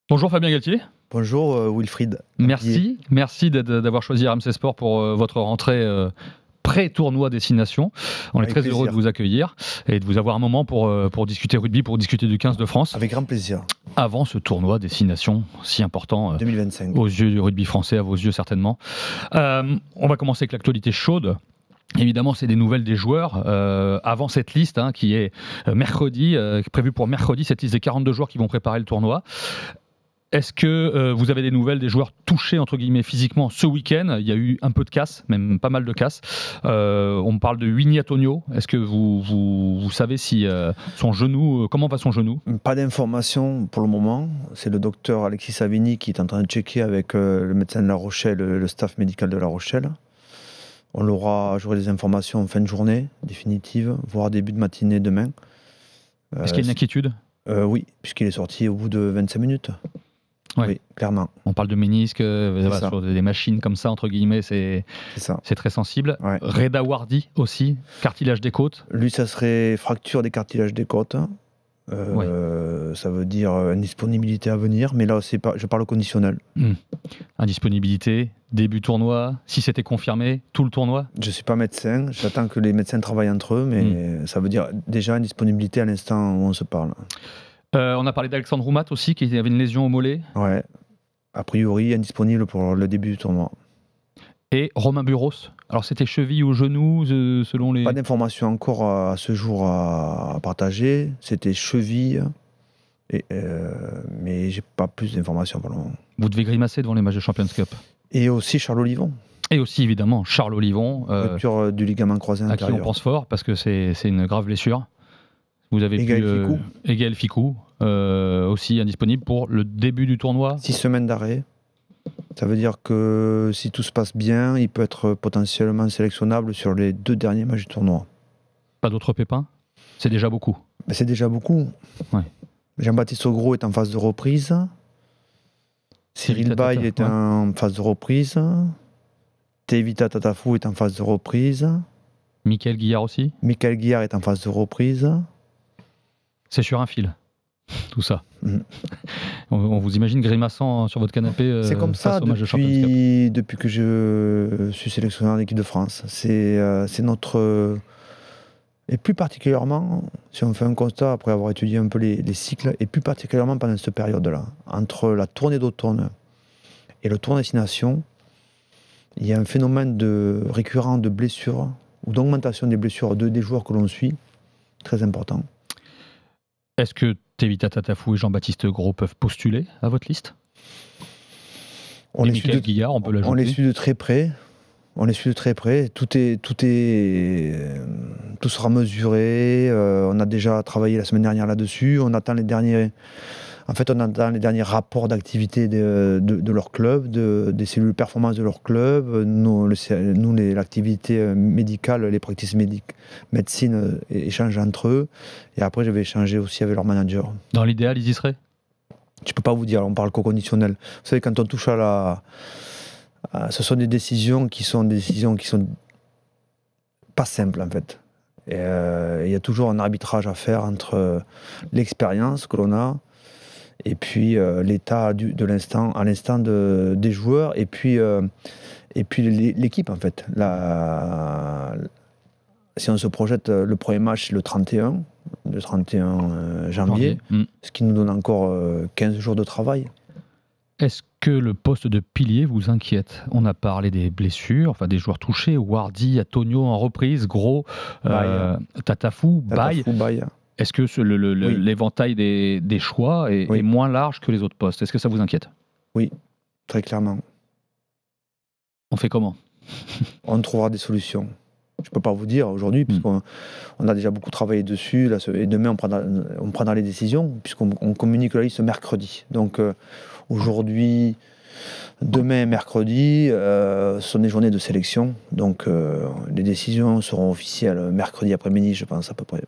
Bonjour Fabien Galtier. Bonjour Wilfried. Merci d'avoir choisi RMC Sport pour votre rentrée pré-tournoi Destination. On est Avec très plaisir. heureux de vous accueillir et de vous avoir un moment pour discuter rugby, pour discuter du 15 de France. Avec grand plaisir. Avant ce tournoi Destination si important 2025. aux yeux du rugby français, à vos yeux certainement. On va commencer avec l'actualité chaude. Évidemment, c'est des nouvelles des joueurs avant cette liste qui est mercredi, prévue pour mercredi, cette liste des 42 joueurs qui vont préparer le tournoi. Est-ce que vous avez des nouvelles des joueurs touchés entre guillemets physiquement ce week-end? Il y a eu un peu de casse, même pas mal de casse. On parle de Winnie Atonio. Est-ce que vous savez si son genou, comment va son genou? Pas d'informations pour le moment. C'est le docteur Alexis Savini qui est en train de checker avec le médecin de La Rochelle, le staff médical de La Rochelle. J'aurai des informations en fin de journée, définitive, voire début de matinée demain. Est-ce qu'il y a une inquiétude? Oui, puisqu'il est sorti au bout de 25 minutes. Ouais. Oui, clairement. On parle de ménisque, sur des machines comme ça, entre guillemets, c'est très sensible. Ouais. Reda Wardi aussi, cartilage des côtes. Lui, ça serait fracture des cartilages des côtes. Ça veut dire indisponibilité à venir, mais là, je parle au conditionnel. Indisponibilité, début tournoi, si c'était confirmé, tout le tournoi? Je ne suis pas médecin, j'attends que les médecins travaillent entre eux, mais ça veut dire déjà indisponibilité à l'instant où on se parle. On a parlé d'Alexandre Roumat aussi, qui avait une lésion au mollet. Ouais, a priori indisponible pour le début du tournoi. Et Romain Buros. Alors c'était cheville ou genou selon les... Pas d'informations encore à ce jour à partager. C'était cheville, mais j'ai pas plus d'informations pour le moment. Vous devez grimacer devant les matchs de Champions Cup. Et aussi Charles Olivon. Et aussi évidemment Charles Olivon. Rupture du ligament croisé antérieur. À qui on pense fort parce que c'est une grave blessure. Vous avez Gaël Ficou, aussi indisponible pour le début du tournoi. 6 semaines d'arrêt. Ça veut dire que si tout se passe bien, il peut être potentiellement sélectionnable sur les 2 derniers matchs du tournoi. Pas d'autres pépins? C'est déjà beaucoup. Mais c'est déjà beaucoup. Ouais. Jean-Baptiste Ogro est en phase de reprise. Cyril Baille est en phase de reprise. Tevita Tatafou est en phase de reprise. Michael Guillard aussi? Michael Guillard est en phase de reprise. C'est sur un fil, tout ça. On vous imagine grimaçant sur votre canapé. C'est comme ça depuis que je suis sélectionneur en équipe de France. C'est notre... Et plus particulièrement, si on fait un constat après avoir étudié un peu les cycles, et plus particulièrement pendant cette période-là, entre la tournée d'automne et le tournoi destination, il y a un phénomène récurrent de blessures ou d'augmentation des blessures des joueurs que l'on suit, très important. Est-ce que Tevita Tatafou et Jean-Baptiste Gros peuvent postuler à votre liste? Michael Guillard, on peut l'ajouter. On les suit de très près. Tout sera mesuré. On a déjà travaillé la semaine dernière là-dessus. On attend les derniers rapports d'activité de leur club, des cellules performance de leur club. Nous l'activité médicale, les practices médecine échangent entre eux. Et après, je vais échanger aussi avec leur manager. Dans l'idéal, ils y seraient? Je ne peux pas vous dire, on parle co-conditionnel. Vous savez, quand on touche ce sont des décisions qui sont pas simples, en fait. Il y a toujours un arbitrage à faire entre l'expérience que l'on a et puis l'état de l'instant, à l'instant des joueurs, et puis l'équipe, en fait. Si on se projette, le premier match, c'est le 31 janvier, ce qui nous donne encore 15 jours de travail. Est-ce que le poste de pilier vous inquiète? On a parlé des blessures, enfin des joueurs touchés, Wardi, Atonio en reprise, Gros, Tatafou, Baille. Est-ce que l'éventail des choix est moins large que les autres postes? Est-ce que ça vous inquiète? Oui, très clairement. On fait comment? On trouvera des solutions. Je ne peux pas vous dire aujourd'hui, puisqu'on a déjà beaucoup travaillé dessus, et demain on prendra les décisions, puisqu'on communique la liste mercredi. Donc aujourd'hui, demain, mercredi, ce sont des journées de sélection, donc les décisions seront officielles mercredi après-midi, je pense, à peu près.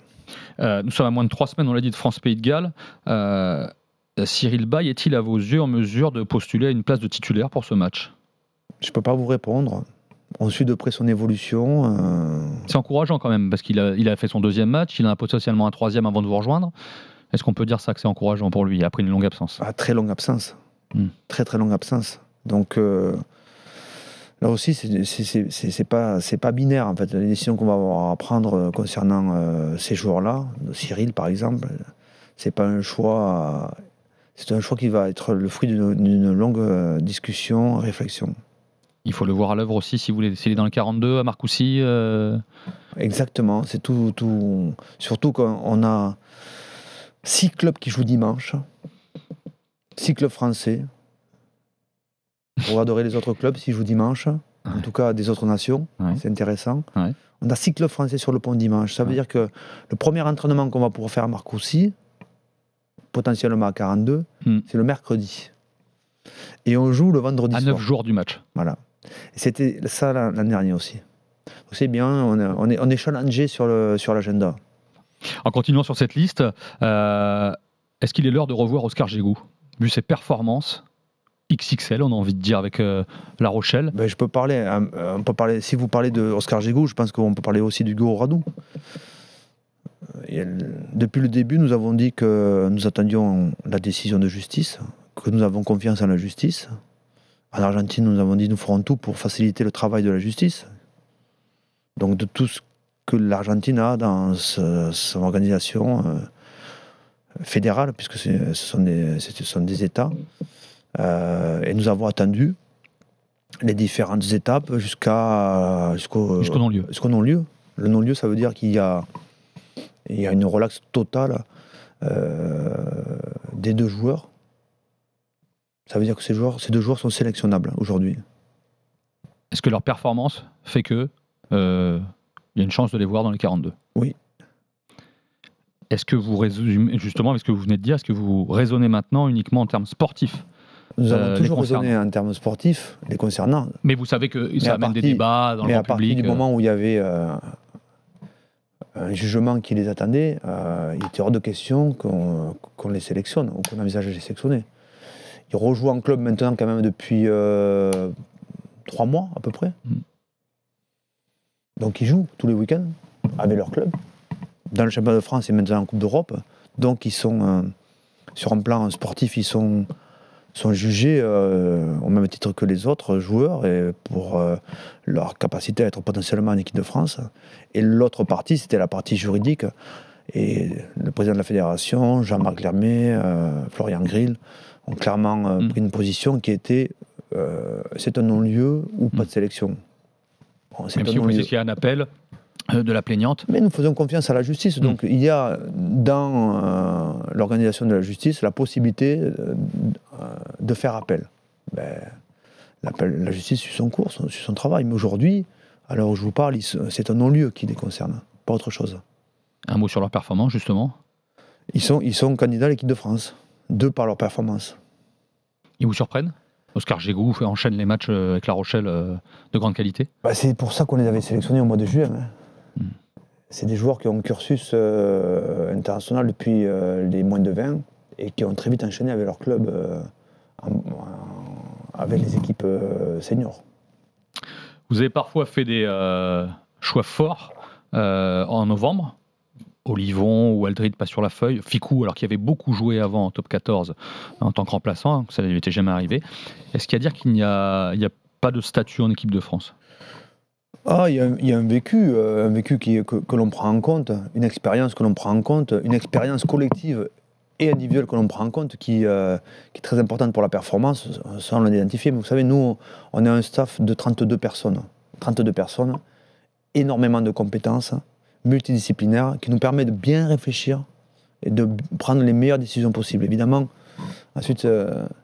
Nous sommes à moins de 3 semaines, on l'a dit, de France-Pays de Galles. Cyril Baille est-il à vos yeux en mesure de postuler à une place de titulaire pour ce match? Je ne peux pas vous répondre. On suit de près son évolution. C'est encourageant quand même, parce qu'il a fait son 2e match, il en a potentiellement un 3e avant de vous rejoindre. Est-ce qu'on peut dire ça, que c'est encourageant pour lui après une longue absence? Très longue absence. Très très longue absence. Donc là aussi, c'est pas binaire en fait. Les décisions qu'on va avoir à prendre concernant ces joueurs-là, Cyril par exemple, c'est pas un choix. C'est un choix qui va être le fruit d'une longue discussion, réflexion. Il faut le voir à l'œuvre aussi s'il est dans le 42 à Marcoussis. Exactement, c'est tout. Surtout qu'on a 6 clubs qui jouent dimanche, 6 clubs français. Vous regarderez les autres clubs s'ils jouent dimanche, en tout cas des autres nations, c'est intéressant. Ouais. On a 6 clubs français sur le pont dimanche. Ça veut dire que le premier entraînement qu'on va pouvoir faire à Marcoussis, potentiellement à 42, c'est le mercredi. Et on joue le vendredi soir. À 9 jours du match. Voilà. Et c'était ça l'an dernier aussi. Donc c'est bien, on est challengé sur l'agenda. En continuant sur cette liste, est-ce qu'il est l'heure de revoir Oscar Gégou, vu ses performances XXL, on a envie de dire, avec La Rochelle? Je peux parler, on peut parler. Si vous parlez de Oscar Gégou, je pense qu'on peut parler aussi d'Hugo Radou. Depuis le début, nous avons dit que nous attendions la décision de justice, que nous avons confiance en la justice. En Argentine, nous avons dit nous ferons tout pour faciliter le travail de la justice. Donc de tout ce que l'Argentine a dans son organisation fédérale, puisque ce sont des États. Et nous avons attendu les différentes étapes jusqu'au non-lieu. Jusqu'au non-lieu. Le non-lieu, ça veut dire qu'il y a une relaxe totale des 2 joueurs. Ça veut dire que ces 2 joueurs sont sélectionnables aujourd'hui. Est-ce que leur performance fait que il y a une chance de les voir dans les 42? Oui. Est-ce que vous raisonnez, justement, avec ce que vous venez de dire, est-ce que vous raisonnez maintenant uniquement en termes sportifs? Nous avons toujours raisonné en termes sportifs les concernant. Mais vous savez que ça amène des débats dans le grand public. Mais à partir du moment où il y avait un jugement qui les attendait, il était hors de question qu'on les sélectionne ou qu'on envisage de les sélectionner. Ils rejouent en club maintenant quand même depuis 3 mois à peu près. Donc ils jouent tous les week-ends avec leur club. Dans le championnat de France et maintenant en Coupe d'Europe. Donc ils sont, sur un plan sportif, ils sont jugés au même titre que les autres joueurs et pour leur capacité à être potentiellement en équipe de France. Et l'autre partie, c'était la partie juridique. Et le président de la fédération, Jean-Marc Lermet, Florian Grill, ont clairement pris une position qui était c'est un non-lieu ou pas de sélection. Bon, même si vous pensez qu'il y a un appel de la plaignante. Mais nous faisons confiance à la justice. Donc il y a dans l'organisation de la justice la possibilité de faire appel. La justice suit son cours, suit son travail. Mais aujourd'hui, à l'heure où je vous parle, c'est un non-lieu qui les concerne, pas autre chose. Un mot sur leur performance, justement. Ils sont candidats à l'équipe de France, de par leur performance. Ils vous surprennent? Oscar Gégou enchaîne les matchs avec La Rochelle de grande qualité. C'est pour ça qu'on les avait sélectionnés au mois de juin. C'est des joueurs qui ont un cursus international depuis les moins de 20 et qui ont très vite enchaîné avec leur club, avec les équipes seniors. Vous avez parfois fait des choix forts en novembre. Olivon ou Aldrid pas sur la feuille. Ficou, alors qu'il avait beaucoup joué avant en top 14 en tant que remplaçant, ça ne lui était jamais arrivé. Est-ce qu'il y a à dire qu'il n'y a pas de statut en équipe de France? Il y a un vécu que l'on prend en compte, une expérience que l'on prend en compte, une expérience collective et individuelle que l'on prend en compte qui est très importante pour la performance. Ça, on l'a identifié. Mais vous savez, nous, on est un staff de 32 personnes. 32 personnes, énormément de compétences, multidisciplinaires, qui nous permet de bien réfléchir et de prendre les meilleures décisions possibles. Évidemment, ensuite,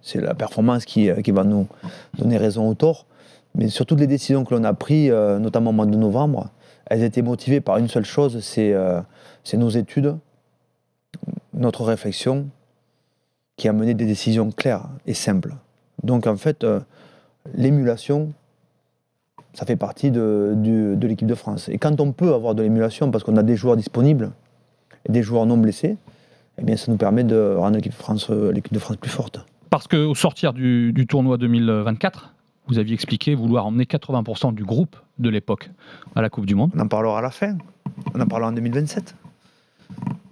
c'est la performance qui va nous donner raison ou tort. Mais sur toutes les décisions que l'on a prises, notamment au mois de novembre, elles étaient motivées par une seule chose, c'est nos études, notre réflexion, qui a mené des décisions claires et simples. Donc en fait, l'émulation, ça fait partie de l'équipe de France. Et quand on peut avoir de l'émulation, parce qu'on a des joueurs disponibles et des joueurs non blessés, eh bien ça nous permet de rendre l'équipe de France plus forte. Parce qu'au sortir du tournoi 2024, vous aviez expliqué vouloir emmener 80% du groupe de l'époque à la Coupe du Monde. On en parlera à la fin. On en parlera en 2027.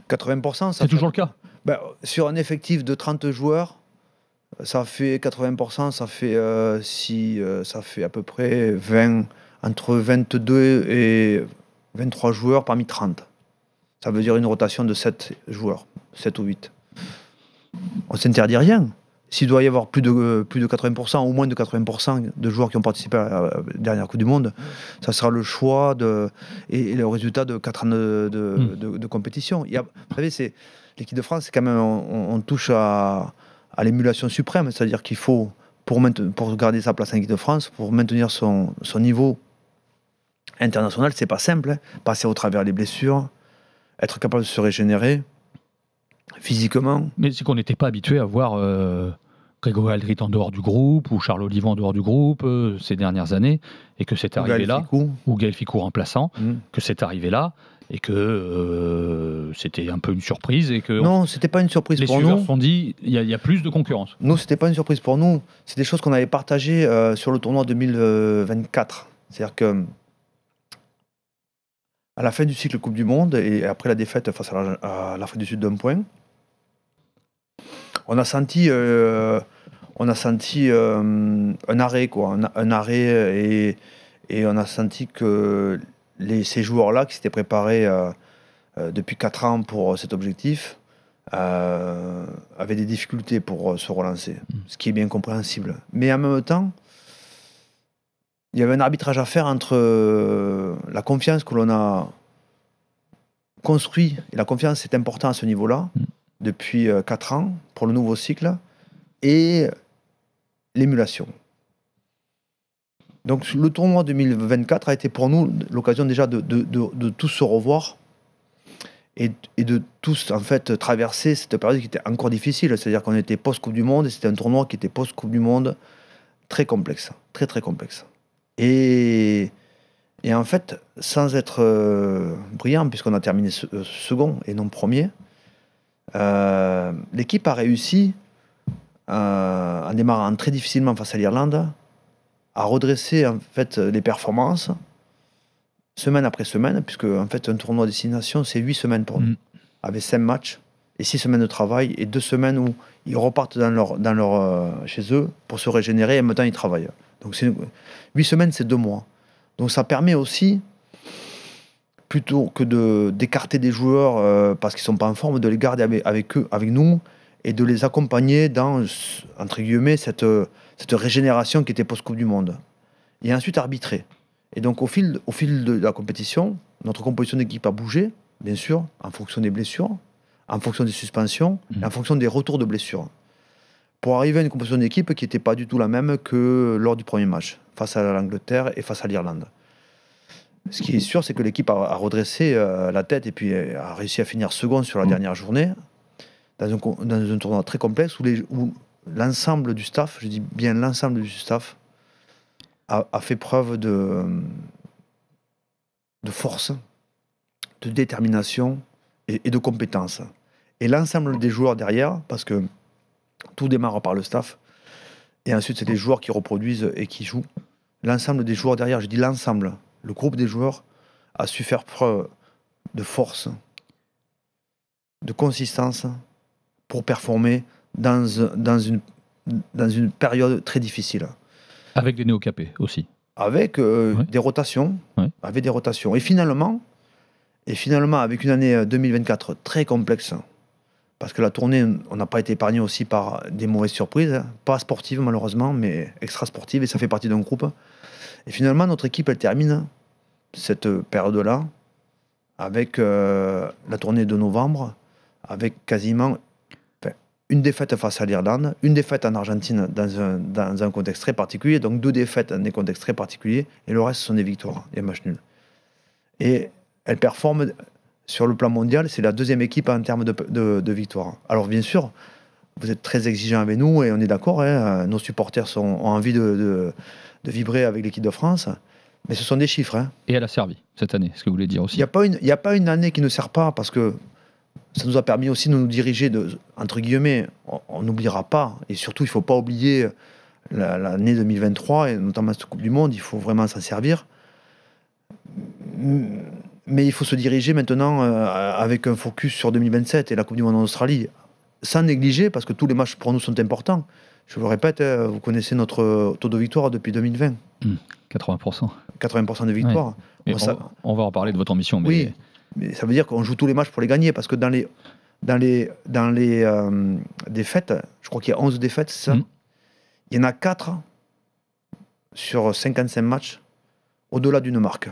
80%, ça c'est toujours le cas. Ben, sur un effectif de 30 joueurs, ça fait 80%, ça fait, ça fait à peu près entre 22 et 23 joueurs parmi 30. Ça veut dire une rotation de 7 joueurs, 7 ou 8. On ne s'interdit rien. S'il doit y avoir plus de 80% ou moins de 80% de joueurs qui ont participé à la dernière Coupe du Monde, ça sera le choix et le résultat de 4 ans de compétition. Vous savez, l'équipe de France, c'est quand même, on touche à l'émulation suprême, c'est-à-dire qu'il faut, pour garder sa place en équipe de France, pour maintenir son niveau international, c'est pas simple. Hein. Passer au travers les blessures, être capable de se régénérer physiquement. Mais c'est qu'on n'était pas habitué à voir Grégory Aldrit en dehors du groupe ou Charles Olivan en dehors du groupe ces dernières années, et que c'est arrivé là, ou Gaël Fickou remplaçant, que c'est arrivé là, et que c'était un peu une surprise. Et que non, c'était pas une surprise pour nous. Les suiveurs se sont dit, il y a plus de concurrence. Nous, c'était pas une surprise pour nous. C'est des choses qu'on avait partagées sur le tournoi 2024. C'est-à-dire que à la fin du cycle Coupe du Monde et après la défaite face à l'Afrique du Sud d'un point, on a senti un arrêt, quoi, un arrêt, et on a senti que ces joueurs-là qui s'étaient préparés depuis 4 ans pour cet objectif avaient des difficultés pour se relancer, ce qui est bien compréhensible. Mais en même temps, il y avait un arbitrage à faire entre la confiance que l'on a construit, et la confiance est importante à ce niveau-là, depuis 4 ans, pour le nouveau cycle, et l'émulation. Donc le tournoi 2024 a été pour nous l'occasion déjà de tous se revoir et de tous en fait traverser cette période qui était encore difficile. C'est-à-dire qu'on était post-Coupe du Monde et c'était un tournoi qui était post-Coupe du Monde très complexe, très très complexe. Et en fait, sans être brillant, puisqu'on a terminé second et non premier, l'équipe a réussi, en démarrant très difficilement face à l'Irlande, à redresser en fait les performances semaine après semaine, puisque en fait un tournoi destination c'est 8 semaines pour nous, avec 5 matchs et 6 semaines de travail et 2 semaines où ils repartent chez eux pour se régénérer et en même temps ils travaillent. Donc 8 semaines, c'est 2 mois. Donc ça permet aussi, plutôt que d'écarter des joueurs parce qu'ils ne sont pas en forme, de les garder avec nous, et de les accompagner dans, entre guillemets, cette régénération qui était post-Coupe du Monde. Et ensuite arbitrer. Et donc au fil de la compétition, notre composition d'équipe a bougé, bien sûr, en fonction des blessures, en fonction des suspensions, et en fonction des retours de blessures. Pour arriver à une composition d'équipe qui n'était pas du tout la même que lors du premier match, face à l'Angleterre et face à l'Irlande. Ce qui est sûr, c'est que l'équipe a redressé la tête et puis a réussi à finir second sur la dernière journée, dans un tournoi très complexe où l'ensemble du staff, je dis bien l'ensemble du staff, a fait preuve de force, de détermination et de compétence. Et l'ensemble des joueurs derrière, parce que tout démarre par le staff, et ensuite c'est les joueurs qui reproduisent et qui jouent. L'ensemble des joueurs derrière, je dis l'ensemble, le groupe des joueurs a su faire preuve de force, de consistance pour performer dans une période très difficile. Avec des néo-capés aussi. Avec des rotations. Ouais. Avec des rotations. Et finalement, avec une année 2024 très complexe, parce que la tournée, on n'a pas été épargné aussi par des mauvaises surprises, hein, pas sportives malheureusement, mais extra-sportives, et ça fait partie d'un groupe. Et finalement, notre équipe, elle termine cette période-là avec la tournée de novembre, avec quasiment une défaite face à l'Irlande, une défaite en Argentine dans un contexte très particulier, donc 2 défaites dans des contextes très particuliers, et le reste ce sont des victoires, des matchs nuls. Et elle performe sur le plan mondial, c'est la 2e équipe en termes de victoires. Alors bien sûr, vous êtes très exigeants avec nous, et on est d'accord, hein, nos supporters ont envie de vibrer avec l'équipe de France, mais ce sont des chiffres. Hein. Et elle a servi cette année, ce que vous voulez dire aussi. Il n'y a pas une année qui ne sert pas, parce que ça nous a permis aussi de nous diriger, entre guillemets, on n'oubliera pas, et surtout il ne faut pas oublier l'année 2023, et notamment cette Coupe du Monde, il faut vraiment s'en servir. Mais il faut se diriger maintenant avec un focus sur 2027 et la Coupe du Monde en Australie. sans négliger, parce que tous les matchs pour nous sont importants. Je vous le répète, vous connaissez notre taux de victoire depuis 2020. 80%. 80% de victoire. Ouais. On va en parler de votre ambition. Mais... Oui, mais ça veut dire qu'on joue tous les matchs pour les gagner, parce que dans les défaites, je crois qu'il y a 11 défaites, c'est ça. Il y en a 4 sur 55 matchs au-delà d'une marque.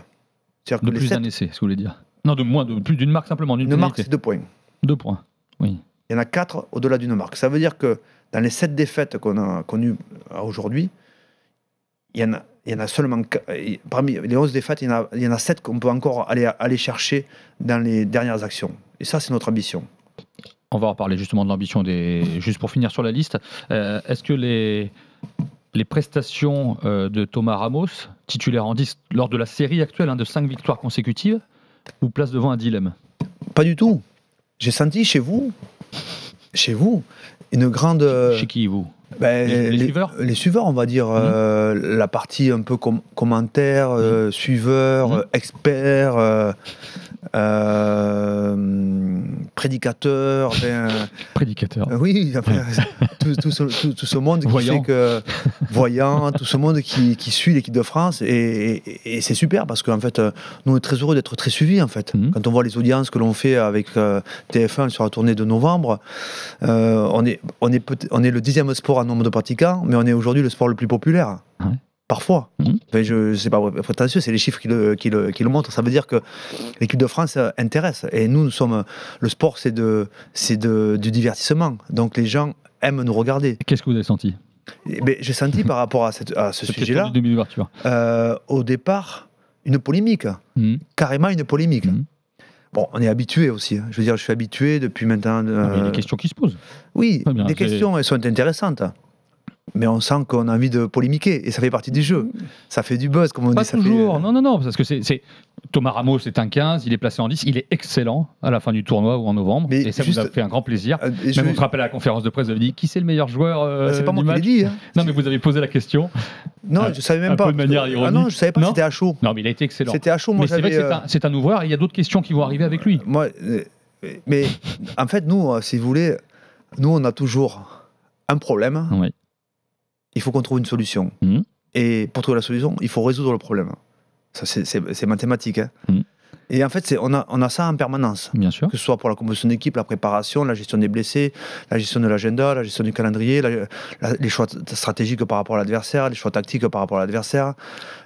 C'est-à-dire que de plus d'un essai, ce que vous voulez dire. Non, de plus d'une marque simplement. Une marque, c'est 2 points. 2 points, oui. Il y en a 4 au-delà d'une marque. Ça veut dire que dans les 7 défaites qu'on a connues aujourd'hui, il y en a seulement... Parmi les 11 défaites, il y en a 7 qu'on peut encore aller chercher dans les dernières actions. Et ça, c'est notre ambition. On va en parler justement de l'ambition. Juste pour finir sur la liste, est-ce que les prestations de Thomas Ramos, titulaire en 10 lors de la série actuelle de 5 victoires consécutives, vous placent devant un dilemme? Pas du tout. J'ai senti chez vous, une grande... Chez qui, vous? Les suiveurs? Les suiveurs, on va dire. La partie un peu commentaire, suiveur, expert, prédicateur. Prédicateur. Oui, tout ce monde qui fait que... Voyant, tout ce monde qui suit l'équipe de France. Et c'est super parce qu'en fait, nous, on est très heureux d'être très suivis, en fait. Quand on voit les audiences que l'on fait avec TF1 sur la tournée de novembre, on est le 10e sport en nombre de pratiquants, mais on est aujourd'hui le sport le plus populaire. Ouais. Parfois. Enfin, je sais pas prétentieux, c'est les chiffres qui le montrent. Ça veut dire que l'équipe de France intéresse. Et nous sommes... Le sport, c'est du divertissement. Donc les gens aiment nous regarder. Qu'est-ce que vous avez senti? J'ai senti par rapport à ce sujet-là, au départ, une polémique. Carrément une polémique. Bon, on est habitué aussi. Je veux dire, je suis habitué depuis maintenant... Il y a des questions qui se posent. Oui, les questions, elles sont intéressantes. Mais on sent qu'on a envie de polémiquer, et ça fait partie du jeu. Ça fait du buzz, comme on pas dit. Toujours. Non, parce que Thomas Ramos est un 15, il est placé en 10, il est excellent à la fin du tournoi ou en novembre, et ça vous a fait un grand plaisir. Même on se rappelle à la conférence de presse, vous avez dit qui c'est le meilleur joueur c'est pas moi qui l'ai dit. Non, mais vous avez posé la question. Non, je savais même pas. Un peu de manière ironique. Ah non, je savais pas que c'était à chaud. Non, mais il a été excellent. C'était à chaud, moi. Mais c'est vrai que c'est un ouvreur, et il y a d'autres questions qui vont arriver avec lui. Moi, mais en fait, nous, si vous voulez, nous, on a toujours un problème. Oui. Il faut qu'on trouve une solution. Et pour trouver la solution, il faut résoudre le problème. Ça, c'est mathématique. Et en fait, on a ça en permanence. Bien sûr. Que ce soit pour la composition d'équipe, la préparation, la gestion des blessés, la gestion de l'agenda, la gestion du calendrier, les choix stratégiques par rapport à l'adversaire, les choix tactiques par rapport à l'adversaire.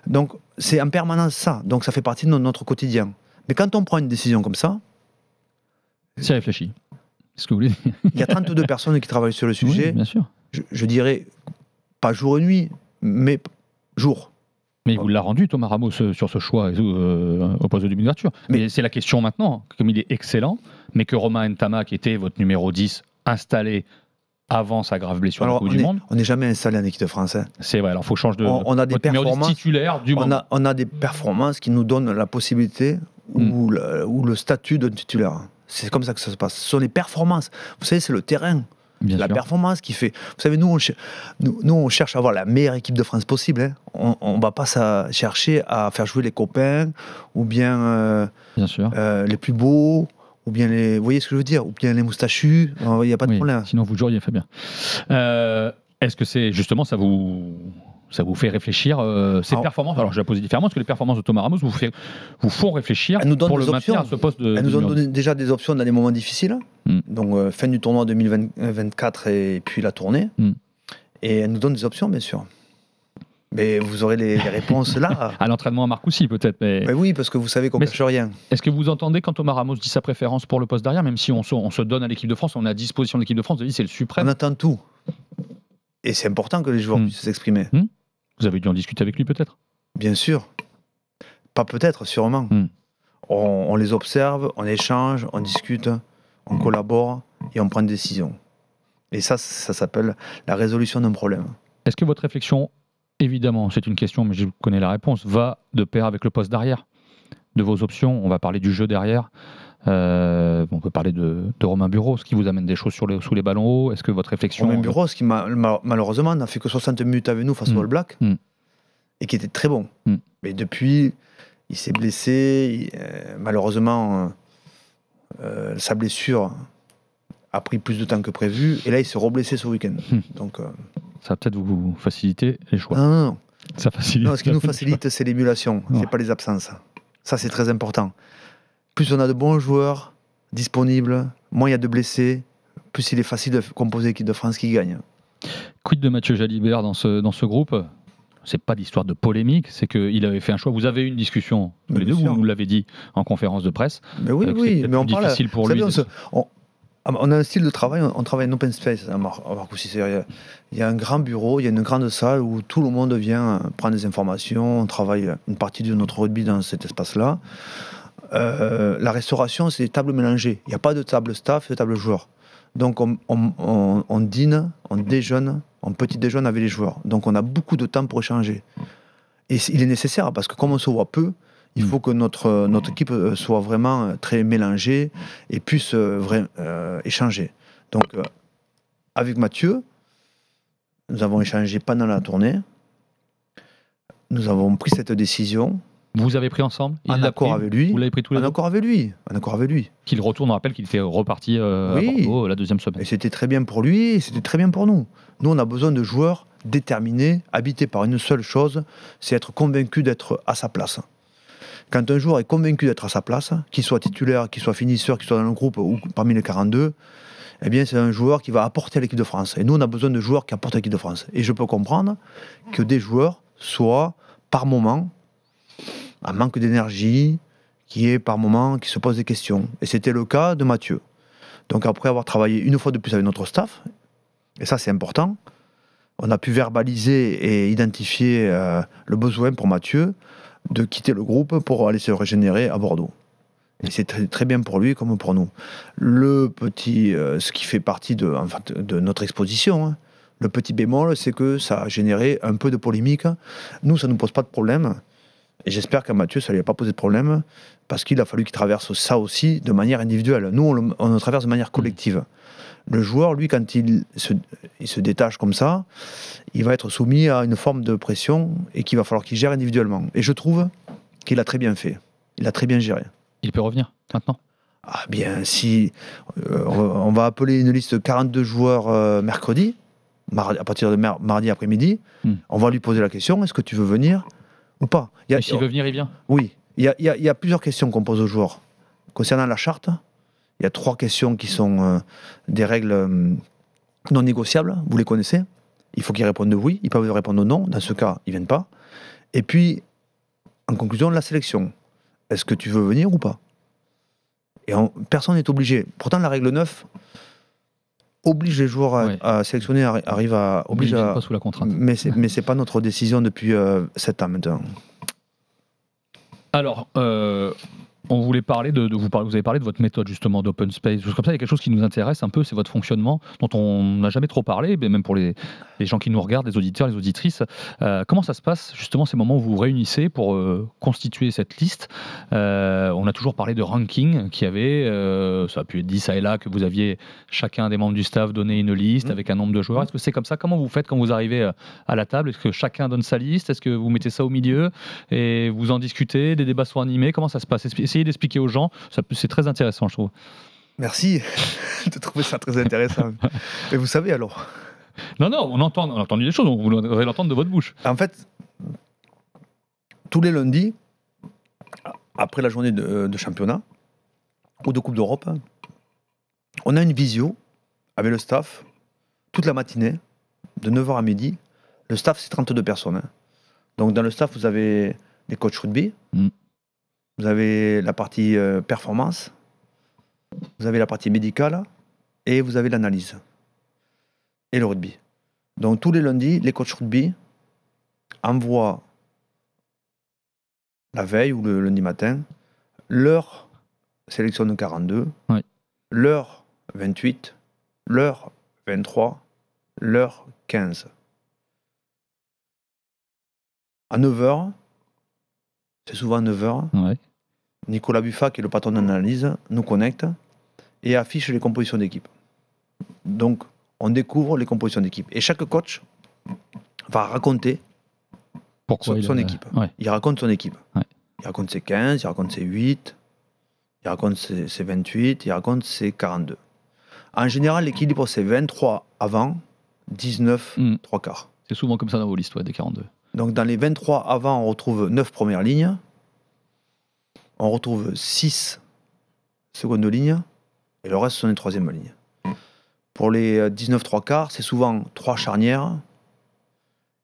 Donc, c'est en permanence ça. Donc, ça fait partie de notre quotidien. Mais quand on prend une décision comme ça... C'est réfléchi. Ce que vous voulez dire. Il y a 32 personnes qui travaillent sur le sujet. Oui, bien sûr. Je dirais... Pas jour et nuit, mais jour. Mais il vous l'a rendu, Thomas Ramos, sur ce choix au poste de demi-ouverture. Mais c'est la question maintenant, comme il est excellent, mais que Romain Ntama, qui était votre numéro 10, installé avant sa grave blessure en Coupe du Monde... On n'est jamais installé en équipe de France. C'est vrai, alors il faut changer de... On a des performances titulaires du moment. On a des performances qui nous donnent la possibilité ou le statut de titulaire. C'est comme ça que ça se passe. Ce sont les performances. Vous savez, c'est le terrain. Bien la sûr. Performance qui fait... Vous savez, nous, on cherche à avoir la meilleure équipe de France possible. On ne va pas chercher à faire jouer les copains, ou bien, bien sûr. Les plus beaux, ou bien les... Vous voyez ce que je veux dire? Ou bien les moustachus. Il n'y a pas de problème. Sinon, vous joueriez, Fabien. Est-ce que c'est justement, ça vous fait réfléchir ces performances? Alors, je vais la poser différemment, parce que les performances de Thomas Ramos vous font réfléchir pour le maintien à ce poste de... Elles nous ont donné déjà des options dans des moments difficiles. Donc, fin du tournoi 2024 et puis la tournée. Et elles nous donnent des options, bien sûr. Mais vous aurez les réponses là. À l'entraînement à Marcoussis, peut-être. Mais oui, parce que vous savez qu'on ne cache rien. Est-ce que vous entendez quand Thomas Ramos dit sa préférence pour le poste derrière, même si on se donne à l'équipe de France, on est à disposition de l'équipe de France, c'est le suprême? On attend tout. Et c'est important que les joueurs puissent s'exprimer. Vous avez dû en discuter avec lui, peut-être? Bien sûr. Pas peut-être, sûrement. On les observe, on échange, on discute, on collabore et on prend une décision. Et ça s'appelle la résolution d'un problème. Est-ce que votre réflexion, évidemment, c'est une question, mais je connais la réponse, va de pair avec le poste d'arrière? De vos options, on va parler du jeu derrière. On peut parler de Romain Buros, qui vous amène des choses sous les ballons hauts. Est-ce que votre réflexion... Romain Buros, qui malheureusement n'a fait que 60 minutes avec nous face au All Black, et qui était très bon. Mais depuis, il s'est blessé. Malheureusement, sa blessure a pris plus de temps que prévu, et là il s'est reblessé ce week-end. Donc, ça va peut-être vous faciliter les choix. Non. Ça facilite. Non, ce qui nous facilite, c'est l'émulation, c'est pas les absences. Ça, c'est très important. Plus on a de bons joueurs disponibles, moins il y a de blessés, plus il est facile de composer l'équipe de France qui gagne. Quid de Mathieu Jalibert dans ce groupe? C'est pas d'histoire de polémique, c'est qu'il avait fait un choix. Vous avez eu une discussion, tous les deux, vous nous l'avez dit en conférence de presse. Mais oui, mais on parle. Difficile pour lui. On a un style de travail, on travaille en open space. Marc, il y a un grand bureau, il y a une grande salle où tout le monde vient prendre des informations. On travaille une partie de notre rugby dans cet espace-là. La restauration, c'est des tables mélangées. Il n'y a pas de table staff et de table joueur. Donc on dîne, on déjeune, on petit déjeune avec les joueurs. Donc on a beaucoup de temps pour échanger. Et il est nécessaire parce que comme on se voit peu, il faut que notre équipe soit vraiment très mélangée et puisse échanger. Donc avec Mathieu, nous avons échangé pendant la tournée. Nous avons pris cette décision. Vous avez pris ensemble? En accord avec lui. Vous l'avez pris tous les deux? En accord avec lui. Qu'il retourne, on rappelle qu'il était reparti à Bordeaux la deuxième semaine. Et c'était très bien pour lui, et c'était très bien pour nous. Nous, on a besoin de joueurs déterminés, habités par une seule chose, c'est être convaincu d'être à sa place. Quand un joueur est convaincu d'être à sa place, qu'il soit titulaire, qu'il soit finisseur, qu'il soit dans le groupe ou parmi les 42, eh bien, c'est un joueur qui va apporter à l'équipe de France. Et nous, on a besoin de joueurs qui apportent à l'équipe de France. Et je peux comprendre que des joueurs soient, par moment, un manque d'énergie, qui se pose des questions. Et c'était le cas de Mathieu. Donc après avoir travaillé une fois de plus avec notre staff, et ça c'est important, on a pu verbaliser et identifier le besoin pour Mathieu de quitter le groupe pour aller se régénérer à Bordeaux. Et c'est très, très bien pour lui comme pour nous. Ce qui fait partie de notre exposition, hein, le petit bémol, c'est que ça a généré un peu de polémique. Nous, ça ne nous pose pas de problème. Et j'espère qu'à Mathieu, ça ne lui a pas posé de problème, parce qu'il a fallu qu'il traverse ça aussi de manière individuelle. Nous, on le traverse de manière collective. Le joueur, lui, quand il se détache comme ça, il va être soumis à une forme de pression et qu'il va falloir qu'il gère individuellement. Et je trouve qu'il a très bien fait. Il a très bien géré. Il peut revenir maintenant? Ah bien, si on va appeler une liste de 42 joueurs mercredi, à partir de mardi après-midi, on va lui poser la question, est-ce que tu veux venir ou pas? Et s'il veut venir, il vient? Oui. Il y a plusieurs questions qu'on pose aux joueurs. Concernant la charte, il y a 3 questions qui sont des règles non négociables. Vous les connaissez. Il faut qu'ils répondent oui. Ils peuvent répondre non. Dans ce cas, ils ne viennent pas. Et puis, en conclusion, la sélection. Est-ce que tu veux venir ou pas? Et personne n'est obligé. Pourtant, la règle 9 oblige les joueurs à sélectionner, oblige à... pas sous la contrainte. Mais c'est pas notre décision depuis 7 ans maintenant. Alors, on voulait parler vous avez parlé de votre méthode justement d'open space, comme ça. Il y a quelque chose qui nous intéresse un peu, c'est votre fonctionnement dont on n'a jamais trop parlé, mais même pour les gens qui nous regardent, les auditeurs, les auditrices. Comment ça se passe justement ces moments où vous vous réunissez pour constituer cette liste? On a toujours parlé de ranking qui avait, ça a pu être dit ça et là, que vous aviez chacun des membres du staff donné une liste avec un nombre de joueurs. Est-ce que c'est comme ça? Comment vous faites quand vous arrivez à la table? Est-ce que chacun donne sa liste? Est-ce que vous mettez ça au milieu et vous en discutez? Des débats sont animés? Comment ça se passe? Essayez d'expliquer aux gens, c'est très intéressant, je trouve. Merci de trouver ça très intéressant. Mais vous savez alors? Non, on a entendu des choses, on voudrait l'entendre de votre bouche. En fait, tous les lundis, après la journée de championnat ou de Coupe d'Europe, on a une visio avec le staff toute la matinée, de 9h à midi. Le staff, c'est 32 personnes. Donc dans le staff, vous avez les coachs rugby, vous avez la partie performance, vous avez la partie médicale et vous avez l'analyse et le rugby. Donc tous les lundis, les coachs rugby envoient la veille ou le lundi matin leur sélection de 42, leur 28, leur 23, leur 15. À 9h, c'est souvent 9h, Nicolas Buffat, qui est le patron d'analyse, nous connecte et affiche les compositions d'équipe. Donc, on découvre les compositions d'équipe. Et chaque coach va raconter son équipe. Il raconte son équipe. Il raconte ses 15, il raconte ses 8, il raconte ses 28, il raconte ses 42. En général, l'équilibre, c'est 23 avant, 19, 3 quarts. C'est souvent comme ça dans vos listes, des 42. Donc dans les 23 avant, on retrouve 9 premières lignes. On retrouve 6 secondes lignes. Et le reste, ce sont les troisièmes lignes. Pour les 19 3 quarts, c'est souvent 3 charnières.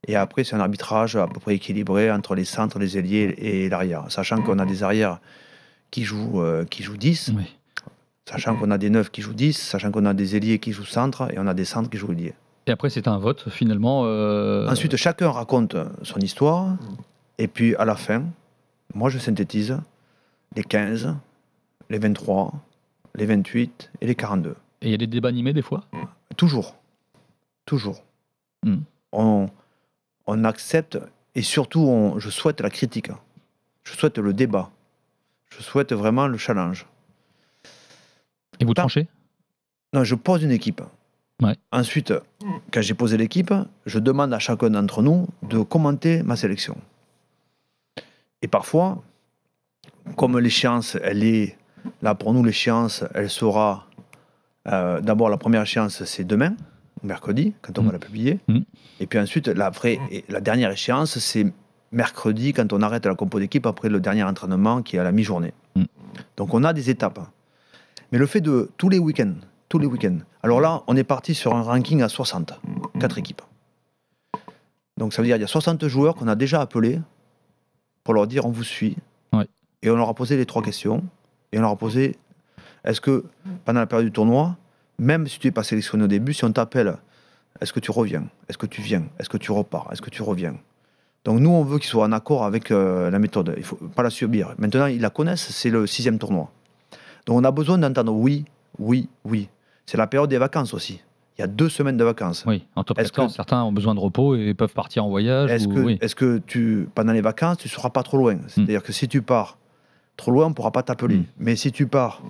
Et après, c'est un arbitrage à peu près équilibré entre les centres, les ailiers et l'arrière. Sachant qu'on a des arrières qui jouent 10. Oui. Sachant qu'on a des 9 qui jouent 10. Sachant qu'on a des ailiers qui jouent centre. Et on a des centres qui jouent ailiers. Et après, c'est un vote, finalement. Ensuite, chacun raconte son histoire. Et puis, à la fin, moi, je synthétise les 15, les 23, les 28 et les 42. Et il y a des débats animés, des fois ? Toujours. On accepte, et surtout, je souhaite la critique. Je souhaite le débat. Je souhaite vraiment le challenge. Et vous tranchez ? Non, je pose une équipe. Ouais. Ensuite, quand j'ai posé l'équipe, je demande à chacun d'entre nous de commenter ma sélection. Et parfois, comme l'échéance, elle est... Là, pour nous, l'échéance, elle sera... D'abord, la première échéance, c'est demain, mercredi, quand on va la publier. Et puis ensuite, la dernière échéance, c'est mercredi, quand on arrête la compo d'équipe, après le dernier entraînement, qui est à la mi-journée. Donc, on a des étapes. Mais le fait de tous les week-ends. Alors là, on est parti sur un ranking à 60, 4 équipes. Donc ça veut dire qu'il y a 60 joueurs qu'on a déjà appelés pour leur dire on vous suit. Ouais. Et on leur a posé les 3 questions. Et on leur a posé, est-ce que pendant la période du tournoi, même si tu n'es pas sélectionné au début, si on t'appelle, est-ce que tu reviens ? Est-ce que tu viens ? Est-ce que tu repars ? Est-ce que tu reviens ? Donc nous, on veut qu'ils soient en accord avec la méthode. Il ne faut pas la subir. Maintenant, ils la connaissent, c'est le 6e tournoi. Donc on a besoin d'entendre oui. C'est la période des vacances aussi. Il y a 2 semaines de vacances. Oui, en top 14, certains ont besoin de repos et peuvent partir en voyage. Est-ce que pendant les vacances, tu ne seras pas trop loin ? C'est-à-dire que si tu pars trop loin, on ne pourra pas t'appeler. Mais si tu pars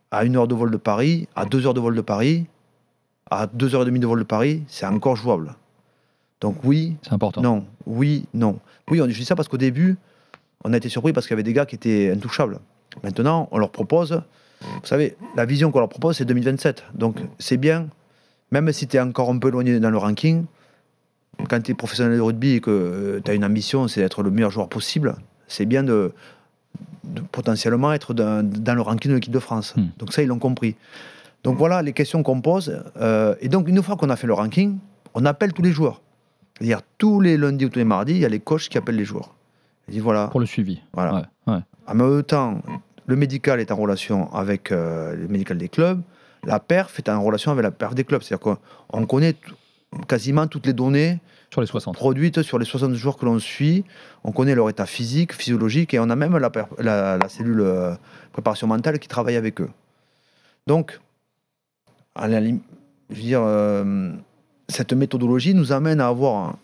à 1 heure de vol de Paris, à 2 heures de vol de Paris, à 2h30 de vol de Paris, c'est encore jouable. Donc oui, c'est important. Non, oui, non. Oui, je dis ça parce qu'au début, on a été surpris parce qu'il y avait des gars qui étaient intouchables. Maintenant, on leur propose... Vous savez, la vision qu'on leur propose, c'est 2027. Donc, c'est bien, même si tu es encore un peu éloigné dans le ranking, quand tu es professionnel de rugby et que tu as une ambition, c'est d'être le meilleur joueur possible, c'est bien de potentiellement être dans le ranking de l'équipe de France. Donc ça, ils l'ont compris. Donc voilà les questions qu'on pose. Et donc, une fois qu'on a fait le ranking, on appelle tous les joueurs. C'est-à-dire, tous les lundis ou tous les mardis, il y a les coachs qui appellent les joueurs. Ils disent, voilà. Pour le suivi. Voilà. Ouais. En même temps... Le médical est en relation avec le médical des clubs. La perf est en relation avec la perf des clubs. C'est-à-dire qu'on connaît quasiment toutes les données sur les 60. Produites sur les 60 joueurs que l'on suit. On connaît leur état physique, physiologique, et on a même la cellule préparation mentale qui travaille avec eux. Donc, je veux dire, cette méthodologie nous amène à avoir,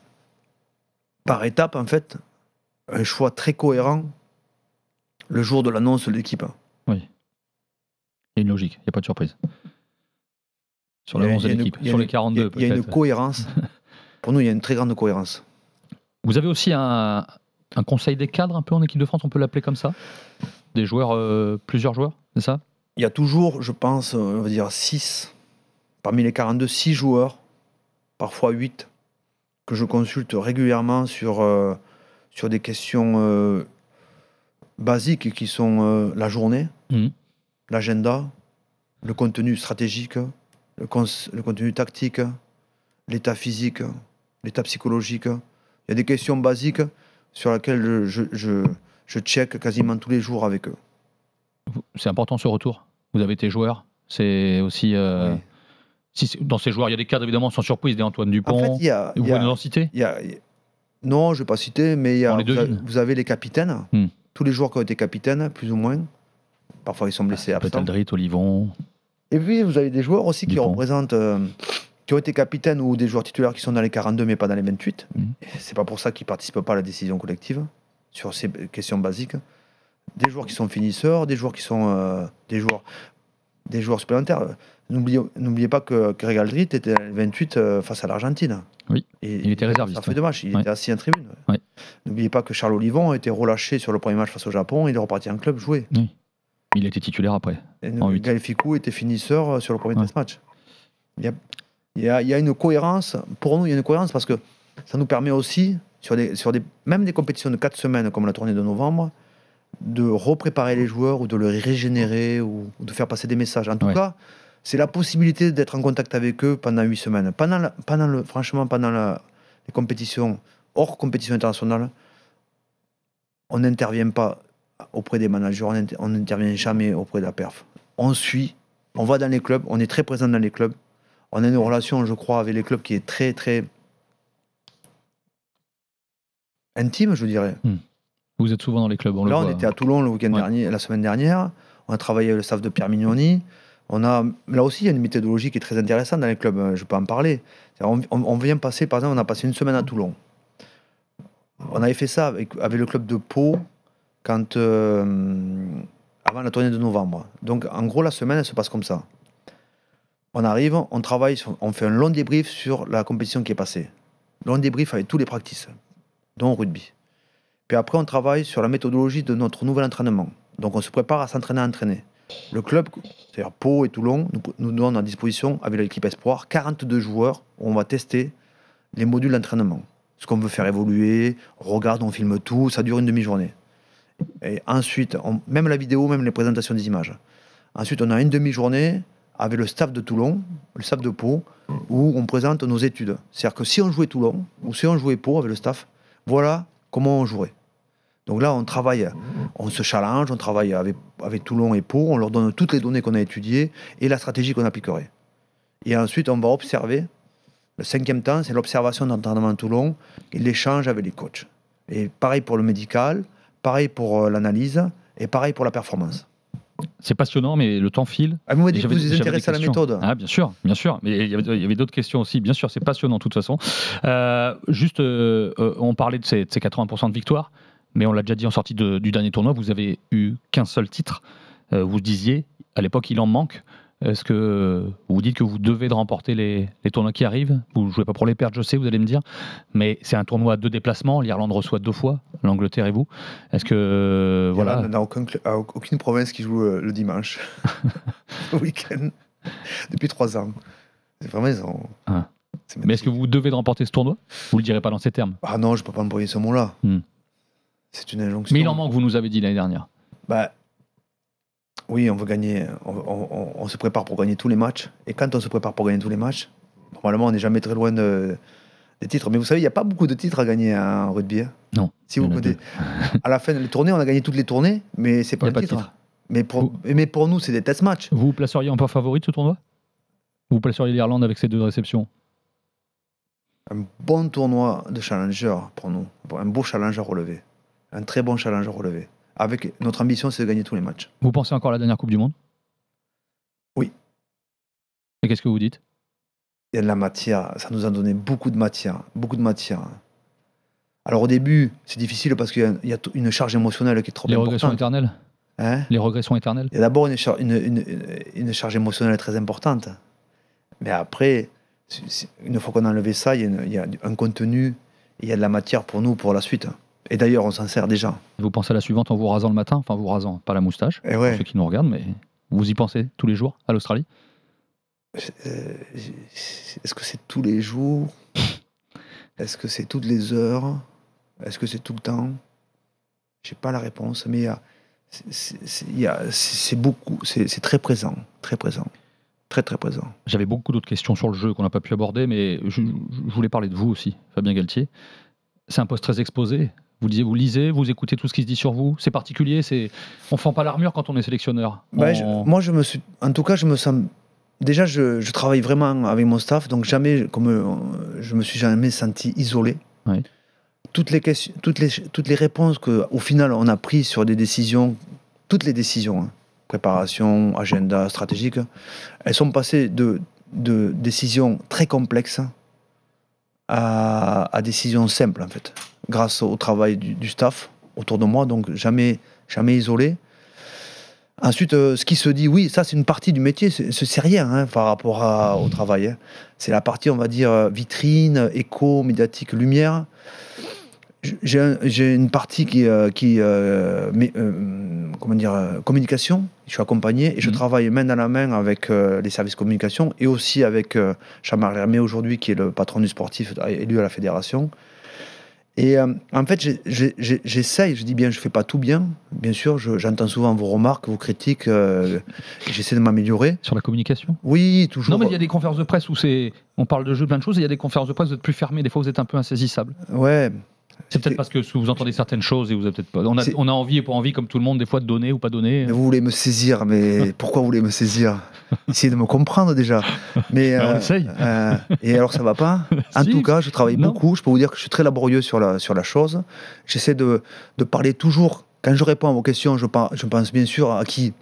par étape, en fait, un choix très cohérent le jour de l'annonce de l'équipe. Oui. Il y a une logique, il n'y a pas de surprise. Sur l'annonce de l'équipe, sur les 42 peut-être. Il y a une cohérence. Pour nous, il y a une très grande cohérence. Vous avez aussi un conseil des cadres un peu en équipe de France, on peut l'appeler comme ça ? Des joueurs, plusieurs joueurs, c'est ça ? Il y a toujours, je pense, on va dire 6, parmi les 42, 6 joueurs, parfois 8, que je consulte régulièrement sur des questions... basiques qui sont la journée, l'agenda, le contenu stratégique, le contenu tactique, l'état physique, l'état psychologique. Il y a des questions basiques sur lesquelles je check quasiment tous les jours avec eux. C'est important ce retour. Vous avez été joueur. C'est aussi... Oui. Dans ces joueurs, il y a des cadres évidemment sans surprise, des Antoine Dupont. En fait, vous pouvez nous en citer ? Non, je ne vais pas citer, mais vous avez les capitaines. Tous les joueurs qui ont été capitaines, plus ou moins. Parfois, ils sont blessés, absents. Aldrit, Olivon. Et puis, vous avez des joueurs aussi qui représentent, qui ont été capitaines ou des joueurs titulaires qui sont dans les 42, mais pas dans les 28. C'est pas pour ça qu'ils ne participent pas à la décision collective, sur ces questions basiques. Des joueurs qui sont finisseurs, des joueurs qui sont des joueurs supplémentaires. N'oubliez pas que Greg Aldrit était 28 face à l'Argentine. Oui, il était réserviste. Ça fait 2 matchs, il était assis en tribune. Oui. N'oubliez pas que Charles Olivon a été relâché sur le premier match face au Japon, il est reparti en club jouer. Oui. Il était titulaire après. Gaël Fickou était finisseur sur le premier test match. Il y a une cohérence, pour nous il y a une cohérence parce que ça nous permet aussi, même des compétitions de 4 semaines comme la tournée de novembre, de repréparer les joueurs ou de les régénérer ou de faire passer des messages. En tout cas, c'est la possibilité d'être en contact avec eux pendant 8 semaines. Franchement, pendant les compétitions, hors compétition internationale, on n'intervient pas auprès des managers, on n'intervient jamais auprès de la perf. On suit, on va dans les clubs, on est très présent dans les clubs. On a une relation, je crois, avec les clubs qui est très, très intime, je dirais. Vous êtes souvent dans les clubs, on Là, le voit. on était à Toulon le week-end dernier, la semaine dernière. On a travaillé avec le staff de Pierre Mignoni. Là aussi, il y a une méthodologie qui est très intéressante dans les clubs. Je peux en parler. On vient passer, par exemple, on a passé une semaine à Toulon. On avait fait ça avec le club de Pau avant la tournée de novembre. Donc, en gros, la semaine, elle se passe comme ça. On arrive, on travaille, on fait un long débrief sur la compétition qui est passée. Long débrief avec tous les practices, dont rugby. Puis après, on travaille sur la méthodologie de notre nouvel entraînement. Donc, on se prépare à s'entraîner à entraîner. Le club, c'est-à-dire Pau et Toulon, nous donne à disposition, avec l'équipe Espoir, 42 joueurs où on va tester les modules d'entraînement. Ce qu'on veut faire évoluer, on regarde, on filme tout, ça dure une demi-journée. Et ensuite, même la vidéo, même les présentations des images. Ensuite, on a une demi-journée avec le staff de Toulon, le staff de Pau, où on présente nos études. C'est-à-dire que si on jouait Toulon, ou si on jouait Pau avec le staff, voilà comment on jouerait. Donc là, on travaille, on se challenge, on travaille avec Toulon et Pau, on leur donne toutes les données qu'on a étudiées et la stratégie qu'on appliquerait. Et ensuite, on va observer. Le 5e temps, c'est l'observation d'entraînement à Toulon et l'échange avec les coachs. Et pareil pour le médical, pareil pour l'analyse et pareil pour la performance. C'est passionnant, mais le temps file. Vous m'avez dit que vous vous intéressez à la méthode. Ah, bien sûr. Mais il y avait d'autres questions aussi. Bien sûr, c'est passionnant de toute façon. On parlait de ces 80% de victoires, mais on l'a déjà dit en sortie du dernier tournoi, vous avez eu qu'un seul titre. Vous disiez, à l'époque, il en manque. Est-ce que vous dites que vous devez de remporter les tournois qui arrivent? Vous ne jouez pas pour les perdre, je sais, vous allez me dire. Mais c'est un tournoi à 2 déplacements. L'Irlande reçoit 2 fois, l'Angleterre et vous. Est-ce que... voilà. On n'a aucune province qui joue le dimanche, le week-end, depuis 3 ans. C'est vraiment... Mais est-ce que vous devez de remporter ce tournoi? Vous ne le direz pas dans ces termes? Ah non, je ne peux pas employer ce mot-là. C'est une injonction. Mais il en manque, vous nous avez dit l'année dernière. Oui, on veut gagner. On se prépare pour gagner tous les matchs. Et quand on se prépare pour gagner tous les matchs, normalement, on n'est jamais très loin des titres. Mais vous savez, il n'y a pas beaucoup de titres à gagner en rugby. Non. Si vous comptez. À la fin des tournées, on a gagné toutes les tournées, mais c'est pas un titre. Mais pour nous, c'est des test matchs. Vous placeriez un peu favori de ce tournoi? Vous placeriez l'Irlande avec ces 2 réceptions? Un bon tournoi de challenger pour nous. Un beau challenge à relever. Un très bon challenge à relever. Avec notre ambition, c'est de gagner tous les matchs. Vous pensez encore à la dernière Coupe du Monde? Oui. Et qu'est-ce que vous dites? Il y a de la matière. Ça nous a donné beaucoup de matière. Beaucoup de matière. Alors au début, c'est difficile parce qu'il y a une charge émotionnelle qui est trop importante. Les regrets sont éternels? Les regrets sont éternels? Il y a d'abord une charge émotionnelle très importante. Mais après, une fois qu'on a enlevé ça, il y a un contenu, il y a de la matière pour nous, pour la suite. Et d'ailleurs, on s'en sert déjà. Vous pensez à la suivante en vous rasant le matin? Enfin, vous rasant, pas la moustache, pour ceux qui nous regardent, mais vous y pensez tous les jours à l'Australie? Est-ce que c'est tous les jours? Est-ce que c'est toutes les heures? Est-ce que c'est tout le temps? Je n'ai pas la réponse, mais c'est beaucoup, c'est très présent, très présent. Très très présent. J'avais beaucoup d'autres questions sur le jeu qu'on n'a pas pu aborder, mais je voulais parler de vous aussi, Fabien Galtier. C'est un poste très exposé. Vous lisez, vous écoutez tout ce qui se dit sur vous. C'est particulier, on ne fend pas l'armure quand on est sélectionneur. Moi, je me sens... Déjà, je travaille vraiment avec mon staff, donc jamais, je me suis jamais senti isolé. Oui. Toutes les réponses qu'au final on a prises sur des décisions, toutes les décisions, préparation, agenda, stratégique, elles sont passées de décisions très complexes à décisions simples, en fait, grâce au travail du staff autour de moi, donc jamais isolé. Ensuite, ce qui se dit, oui, ça c'est une partie du métier, c'est rien par rapport au travail. C'est la partie, on va dire, vitrine, écho, médiatique, lumière. J'ai une partie comment dire, communication. Je suis accompagné et je travaille main dans la main avec les services communication et aussi avec Jean-Marc Hermé aujourd'hui, qui est le patron du sportif élu à la fédération. Et en fait, j'essaye, je dis bien, je fais pas tout bien. Bien sûr, j'entends souvent vos remarques, vos critiques. J'essaie de m'améliorer. Sur la communication ? Oui, toujours. Non, mais il y a des conférences de presse où on parle de jeu, plein de choses, et il y a des conférences de presse où vous êtes plus fermé. Des fois, vous êtes un peu insaisissable. Ouais. C'est peut-être parce que vous entendez certaines choses et vous avez peut-être pas. On a envie et pas envie, comme tout le monde, des fois, de donner ou pas donner. Mais vous voulez me saisir, mais pourquoi vous voulez me saisir ? Essayez de me comprendre déjà. Mais on essaye. Et alors ça va pas ? En tout cas, je travaille beaucoup. Je peux vous dire que je suis très laborieux sur la chose. J'essaie de parler toujours. Quand je réponds à vos questions, je pense bien sûr à qui ?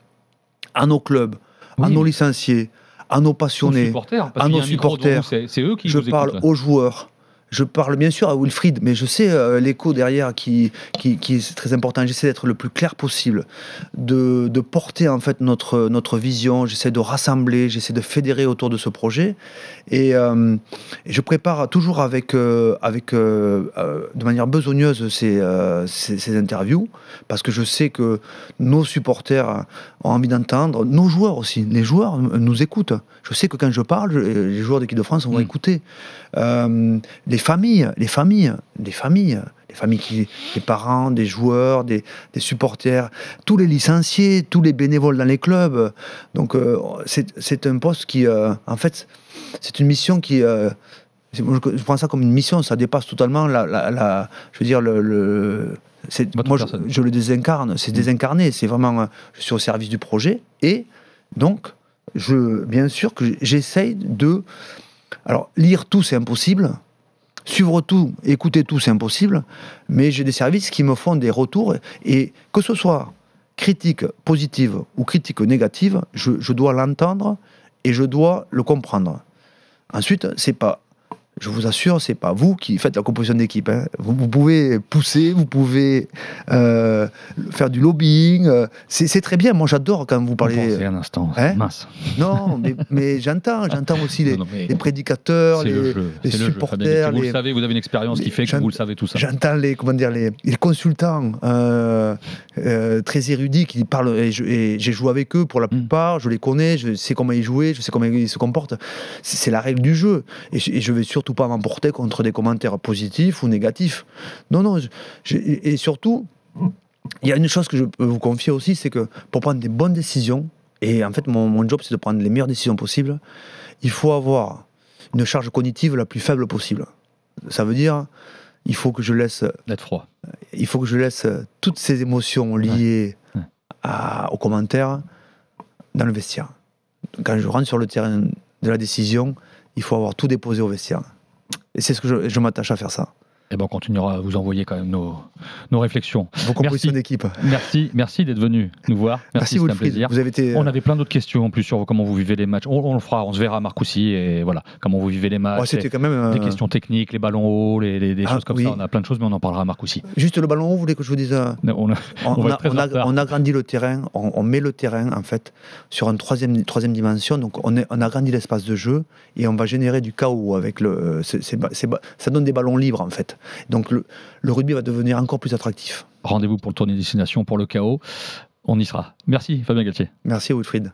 À nos clubs, à nos licenciés, à nos passionnés, à nos supporters. C'est eux qui je vous écoutent. parle aux joueurs. Je parle bien sûr à Wilfried, mais je sais l'écho derrière qui est très important. J'essaie d'être le plus clair possible, de porter en fait notre vision. J'essaie de rassembler, j'essaie de fédérer autour de ce projet. Et je prépare toujours de manière besogneuse ces interviews, parce que je sais que nos supporters ont envie d'entendre, nos joueurs aussi. Les joueurs nous écoutent. Je sais que quand je parle, les joueurs d'équipe de France vont écouter. Les familles, les parents, des joueurs, des supporters, tous les licenciés, tous les bénévoles dans les clubs. Donc c'est un poste qui, en fait, c'est une mission qui, je prends ça comme une mission, ça dépasse totalement je veux dire moi je le désincarne, c'est désincarné, c'est vraiment, je suis au service du projet et donc bien sûr que j'essaye de, alors lire tout c'est impossible. Suivre tout, écouter tout, c'est impossible, mais j'ai des services qui me font des retours, et que ce soit critique positive ou critique négative, je dois l'entendre et je dois le comprendre. Ensuite, je vous assure, c'est pas vous qui faites la composition d'équipe. Hein. Vous pouvez pousser, vous pouvez faire du lobbying. C'est très bien. Moi, j'adore quand vous parlez. Pensez un instant. Hein, mince. Non, mais j'entends aussi les prédicateurs, les supporters. Vous le savez, vous avez une expérience qui fait que vous le savez tout ça. J'entends les consultants très érudits qui parlent. Et j'ai joué avec eux pour la plupart. Je les connais. Je sais comment ils jouent. Je sais comment ils se comportent. C'est la règle du jeu. Et je vais surtout pas m'emporter contre des commentaires positifs ou négatifs. Non, et surtout, il y a une chose que je peux vous confier aussi, c'est que pour prendre des bonnes décisions, et en fait mon job c'est de prendre les meilleures décisions possibles, il faut avoir une charge cognitive la plus faible possible. Ça veut dire, il faut que je laisse... D'être froid. Il faut que je laisse toutes ces émotions liées aux commentaires dans le vestiaire. Quand je rentre sur le terrain de la décision, il faut avoir tout déposé au vestiaire. Et c'est ce que je m'attache à faire ça. Et ben on continuera à vous envoyer quand même nos réflexions. Vos compositions d'équipe. Merci d'être venu nous voir. Merci c'était un plaisir. Vous avez été... On avait plein d'autres questions en plus sur comment vous vivez les matchs. On le fera, on se verra à Marcoussis et voilà, comment vous vivez les matchs. C'était quand même... Des questions techniques, les ballons hauts, des choses comme ça. On a plein de choses, mais on en parlera à Marcoussis. Juste le ballon haut, vous voulez que je vous dise... On agrandit le terrain, on met le terrain en fait sur une troisième dimension. Donc on agrandit l'espace de jeu et on va générer du chaos avec ça donne des ballons libres en fait. Donc le rugby va devenir encore plus attractif. Rendez-vous pour le tournoi destination, pour le chaos. On y sera. Merci Fabien Galtier. Merci Wilfried.